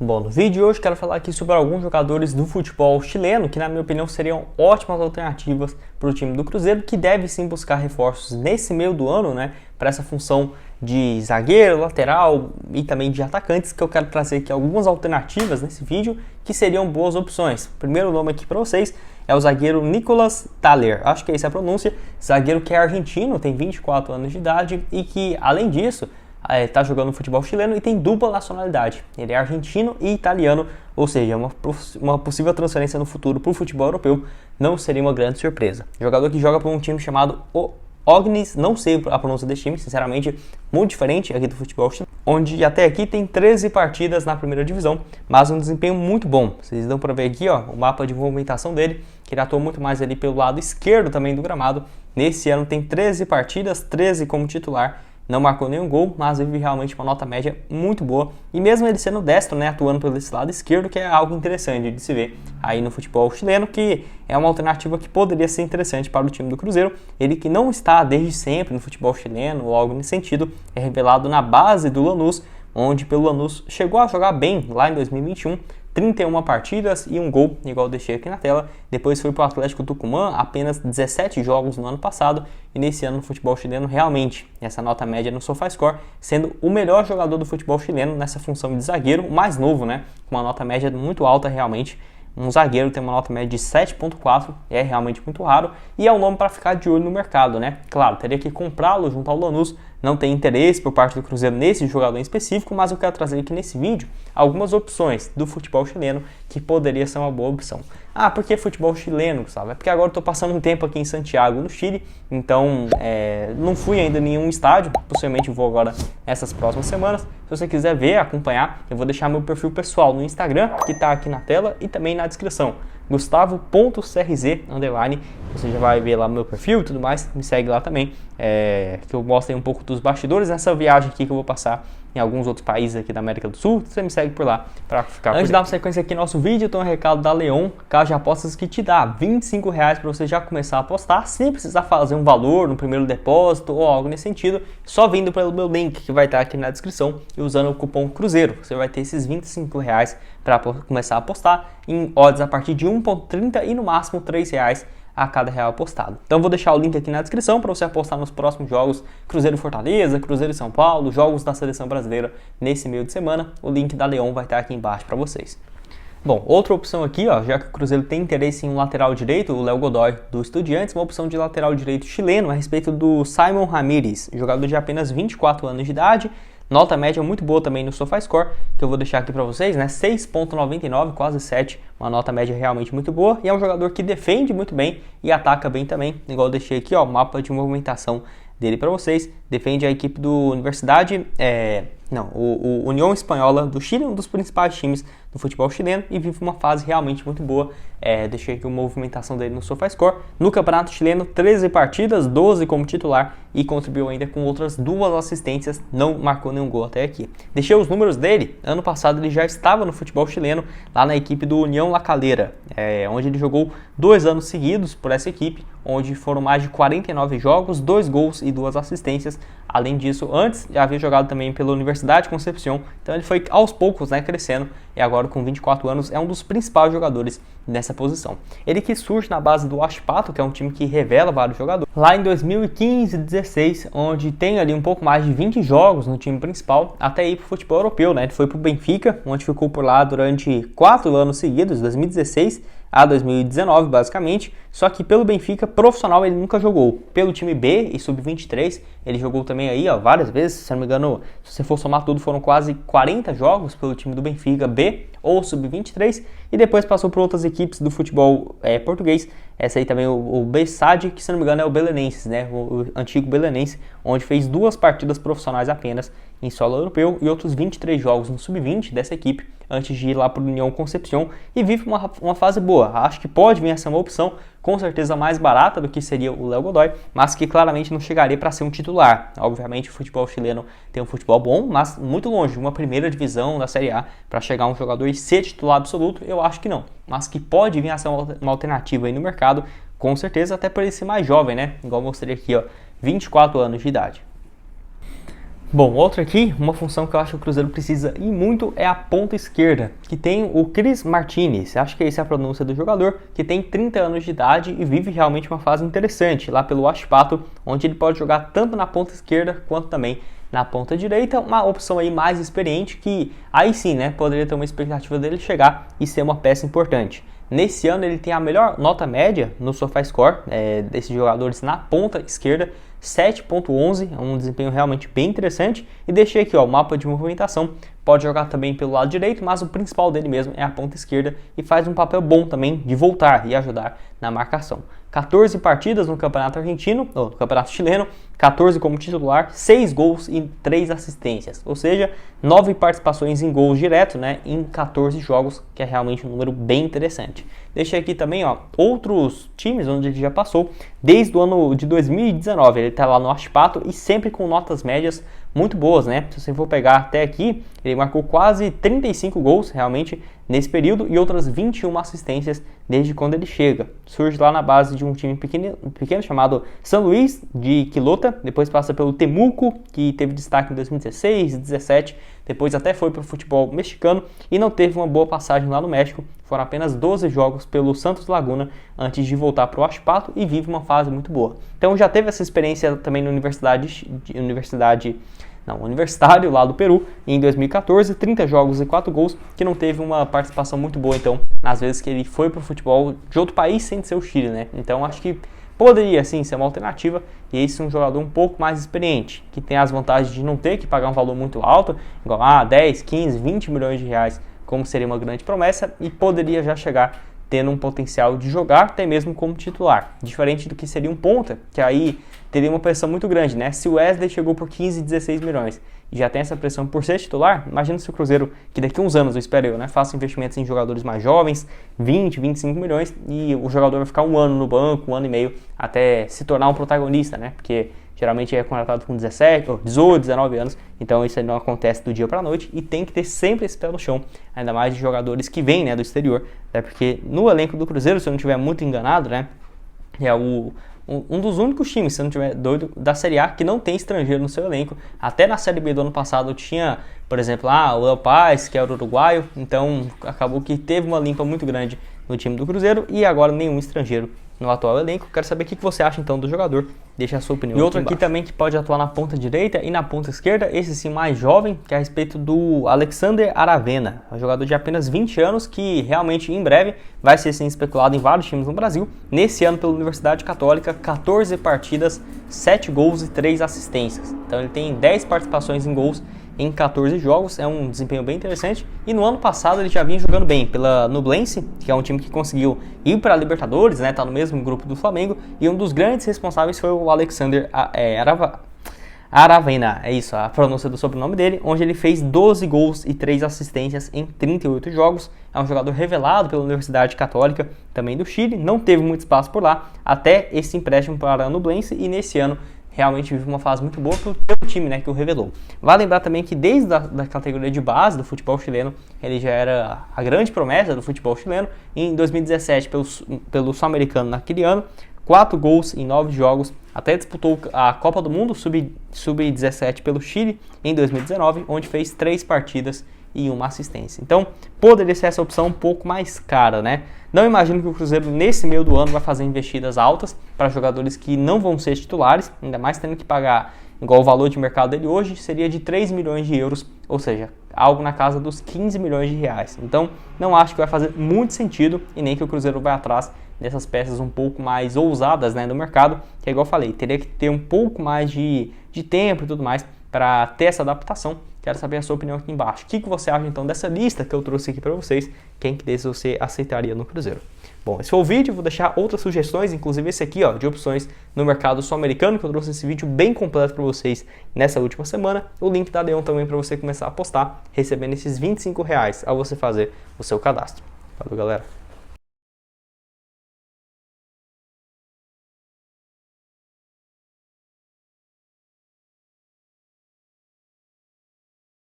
Bom, no vídeo de hoje quero falar aqui sobre alguns jogadores do futebol chileno que, na minha opinião, seriam ótimas alternativas para o time do Cruzeiro, que deve sim buscar reforços nesse meio do ano, né, para essa função de zagueiro, lateral e também de atacantes, que eu quero trazer aqui algumas alternativas nesse vídeo que seriam boas opções. O primeiro nome aqui para vocês é o zagueiro Nicolás Thaler, acho que essa é a pronúncia, zagueiro que é argentino, tem 24 anos de idade e que, além disso, está jogando no futebol chileno e tem dupla nacionalidade. Ele é argentino e italiano, ou seja, uma possível transferência no futuro para o futebol europeu não seria uma grande surpresa. Jogador que joga para um time chamado Ognis, não sei a pronúncia desse time, sinceramente, muito diferente aqui do futebol chileno, onde até aqui tem 13 partidas na primeira divisão, mas um desempenho muito bom. Vocês dão para ver aqui o mapa de movimentação dele, que ele atua muito mais ali pelo lado esquerdo também do gramado. Nesse ano tem 13 partidas, 13 como titular, não marcou nenhum gol, mas vive realmente uma nota média muito boa. E mesmo ele sendo destro, né, atuando pelo esse lado esquerdo, que é algo interessante de se ver aí no futebol chileno, que é uma alternativa que poderia ser interessante para o time do Cruzeiro. Ele que não está desde sempre no futebol chileno, ou algo nesse sentido, é revelado na base do Lanús, onde pelo Lanús chegou a jogar bem lá em 2021, 31 partidas e um gol, igual eu deixei aqui na tela. Depois foi para o Atlético Tucumã, apenas 17 jogos no ano passado. E nesse ano no futebol chileno, realmente, essa nota média no SofaScore, sendo o melhor jogador do futebol chileno nessa função de zagueiro, o mais novo, né? Com uma nota média muito alta realmente. Um zagueiro tem uma nota média de 7.4, é realmente muito raro. E é um nome para ficar de olho no mercado, né? Claro, teria que comprá-lo junto ao Lanús. Não tem interesse por parte do Cruzeiro nesse jogador em específico, mas eu quero trazer aqui nesse vídeo algumas opções do futebol chileno que poderia ser uma boa opção. Ah, por que futebol chileno, Gustavo? É porque agora eu estou passando um tempo aqui em Santiago, no Chile, então não fui ainda em nenhum estádio, possivelmente vou agora essas próximas semanas. Se você quiser ver, acompanhar, eu vou deixar meu perfil pessoal no Instagram, que está aqui na tela e também na descrição. Gustavo.crz_, você já vai ver lá meu perfil e tudo mais, me segue lá também, que eu mostro aí um pouco dos bastidores nessa viagem aqui que eu vou passar em alguns outros países aqui da América do Sul. Você me segue por lá para ficar. Antes de dar uma sequência aqui no nosso vídeo, eu tenho um recado da Leon, Casa de Apostas, que te dá R$25 para você já começar a apostar, sem precisar fazer um valor no primeiro depósito ou algo nesse sentido, só vindo pelo meu link que vai estar aqui na descrição e usando o cupom Cruzeiro. Você vai ter esses R$25 para começar a apostar em odds a partir de 1,30 e no máximo R$3 a cada real apostado. Então vou deixar o link aqui na descrição para você apostar nos próximos jogos Cruzeiro Fortaleza, Cruzeiro São Paulo, jogos da seleção brasileira nesse meio de semana. O link da Leon vai estar aqui embaixo para vocês. Bom, outra opção aqui, já que o Cruzeiro tem interesse em um lateral direito, o Léo Godoy do Estudiantes, uma opção de lateral direito chileno a respeito do Simon Ramírez, jogador de apenas 24 anos de idade. Nota média muito boa também no SofaScore, que eu vou deixar aqui para vocês, né? 6.99, quase 7, uma nota média realmente muito boa. E é um jogador que defende muito bem e ataca bem também, igual eu deixei aqui, o mapa de movimentação dele para vocês. Defende a equipe do Universidade, o União Espanhola do Chile, um dos principais times do futebol chileno, e vive uma fase realmente muito boa. Deixei aqui a movimentação dele no SofaScore. No Campeonato Chileno, 13 partidas, 12 como titular e contribuiu ainda com outras 2 assistências, não marcou nenhum gol até aqui. Deixei os números dele, ano passado ele já estava no futebol chileno, lá na equipe do União La Calera, onde ele jogou 2 anos seguidos por essa equipe, onde foram mais de 49 jogos, 2 gols e 2 assistências. Além disso, antes já havia jogado também pela Universidade Concepción, então ele foi aos poucos crescendo e agora com 24 anos é um dos principais jogadores nessa posição. Ele que surge na base do Huachipato, que é um time que revela vários jogadores, lá em 2015-16, onde tem ali um pouco mais de 20 jogos no time principal, até ir para o futebol europeu, né? Ele foi para o Benfica, onde ficou por lá durante 4 anos seguidos, 2016 a 2019 basicamente, só que pelo Benfica profissional ele nunca jogou. Pelo time B e sub-23 ele jogou também aí várias vezes, se não me engano, se você for somar tudo foram quase 40 jogos pelo time do Benfica B ou sub-23, e depois passou por outras equipes do futebol português. Essa aí também o Bessade, que se não me engano é o Belenenses, né? O antigo Belenense, onde fez 2 partidas profissionais apenas em solo europeu e outros 23 jogos no sub-20 dessa equipe, antes de ir lá para o União Concepción, e vive uma fase boa. Acho que pode vir a ser uma opção, com certeza mais barata do que seria o Léo Godoy, mas que claramente não chegaria para ser um titular. Obviamente o futebol chileno tem um futebol bom, mas muito longe de uma primeira divisão da Série A para chegar um jogador e ser titular absoluto, eu acho que não. Mas que pode vir a ser uma alternativa aí no mercado, com certeza, até por ele ser mais jovem, né? Igual eu mostrei aqui, 24 anos de idade. Bom, outra aqui, uma função que eu acho que o Cruzeiro precisa e muito é a ponta esquerda, que tem o Cris Martinez, acho que essa é a pronúncia do jogador, que tem 30 anos de idade e vive realmente uma fase interessante lá pelo Huachipato, onde ele pode jogar tanto na ponta esquerda quanto também na ponta direita, uma opção aí mais experiente que aí sim, né, poderia ter uma expectativa dele chegar e ser uma peça importante. Nesse ano ele tem a melhor nota média no SofaScore desses jogadores na ponta esquerda, 7.11, é um desempenho realmente bem interessante. E deixei aqui ó, o mapa de movimentação, pode jogar também pelo lado direito, mas o principal dele mesmo é a ponta esquerda e faz um papel bom também de voltar e ajudar na marcação. 14 partidas no Campeonato Argentino, ou no Campeonato Chileno, 14 como titular, 6 gols e 3 assistências, ou seja, 9 participações em gols direto, né, em 14 jogos, que é realmente um número bem interessante. Deixei aqui também ó, outros times onde ele já passou, desde o ano de 2019, ele está lá no Huachipato e sempre com notas médias muito boas, né? Se você for pegar até aqui, ele marcou quase 35 gols realmente nesse período e outras 21 assistências desde quando ele chega. Surge lá na base de um time pequeno chamado São Luís de Quilota, depois passa pelo Temuco, que teve destaque em 2016, 2017, depois até foi para o futebol mexicano e não teve uma boa passagem lá no México. Foram apenas 12 jogos pelo Santos Laguna antes de voltar para o Huachipato e vive uma fase muito boa. Então já teve essa experiência também na Universitário lá do Peru em 2014, 30 jogos e 4 gols, que não teve uma participação muito boa então, nas vezes que ele foi para o futebol de outro país sem ser o Chile, né? Então acho que poderia sim ser uma alternativa e esse é um jogador um pouco mais experiente, que tem as vantagens de não ter que pagar um valor muito alto, igual a 10, 15, 20 milhões de reais, como seria uma grande promessa, e poderia já chegar tendo um potencial de jogar até mesmo como titular, diferente do que seria um ponta, que aí teria uma pressão muito grande, né? Se o Wesley chegou por 15, 16 milhões e já tem essa pressão por ser titular, imagina se o Cruzeiro, que daqui a uns anos, eu espero eu, né, faça investimentos em jogadores mais jovens, 20, 25 milhões, e o jogador vai ficar um ano no banco, um ano e meio, até se tornar um protagonista, né? Porque geralmente é contratado com 17, ou 18, 19 anos, então isso aí não acontece do dia para a noite e tem que ter sempre esse pé no chão, ainda mais de jogadores que vêm, né, do exterior, né, porque no elenco do Cruzeiro, se eu não estiver muito enganado, né, é um dos únicos times, se eu não estiver doido, da Série A que não tem estrangeiro no seu elenco. Até na Série B do ano passado tinha, por exemplo, o El Paz, que era uruguaio, então acabou que teve uma limpa muito grande no time do Cruzeiro e agora nenhum estrangeiro no atual elenco. Quero saber o que você acha então do jogador, deixa a sua opinião. E outro aqui também que pode atuar na ponta direita e na ponta esquerda, esse sim mais jovem, que é a respeito do Alexander Aravena, um jogador de apenas 20 anos que realmente em breve vai ser sim especulado em vários times no Brasil. Nesse ano pela Universidade Católica, 14 partidas, 7 gols e 3 assistências. Então ele tem 10 participações em gols em 14 jogos, é um desempenho bem interessante. E no ano passado ele já vinha jogando bem pela Nublense, que é um time que conseguiu ir para a Libertadores, né, tá no mesmo grupo do Flamengo, e um dos grandes responsáveis foi o Alexander Aravena, é isso, a pronúncia do sobrenome dele, onde ele fez 12 gols e 3 assistências em 38 jogos. É um jogador revelado pela Universidade Católica, também do Chile, não teve muito espaço por lá, até esse empréstimo para a Nublense, e nesse ano realmente vive uma fase muito boa pelo time, né, que o revelou. Vale lembrar também que desde a categoria de base do futebol chileno, ele já era a grande promessa do futebol chileno. Em 2017, pelo Sul-Americano naquele ano, 4 gols em 9 jogos, até disputou a Copa do Mundo Sub-17 pelo Chile em 2019, onde fez 3 partidas e 1 assistência. Então, poderia ser essa opção um pouco mais cara, né? Não imagino que o Cruzeiro, nesse meio do ano, vai fazer investidas altas para jogadores que não vão ser titulares, ainda mais tendo que pagar, igual o valor de mercado dele hoje, seria de 3 milhões de euros, ou seja, algo na casa dos 15 milhões de reais. Então, não acho que vai fazer muito sentido e nem que o Cruzeiro vai atrás dessas peças um pouco mais ousadas, né, do mercado, que é igual eu falei, teria que ter um pouco mais de tempo e tudo mais para ter essa adaptação. Quero saber a sua opinião aqui embaixo. O que você acha então dessa lista que eu trouxe aqui para vocês? Quem que desses você aceitaria no Cruzeiro? Bom, esse foi o vídeo, vou deixar outras sugestões, inclusive esse aqui, ó, de opções no mercado sul-americano, que eu trouxe esse vídeo bem completo para vocês nessa última semana. O link da Leon também para você começar a apostar, recebendo esses R$ 25 ao você fazer o seu cadastro. Valeu, galera!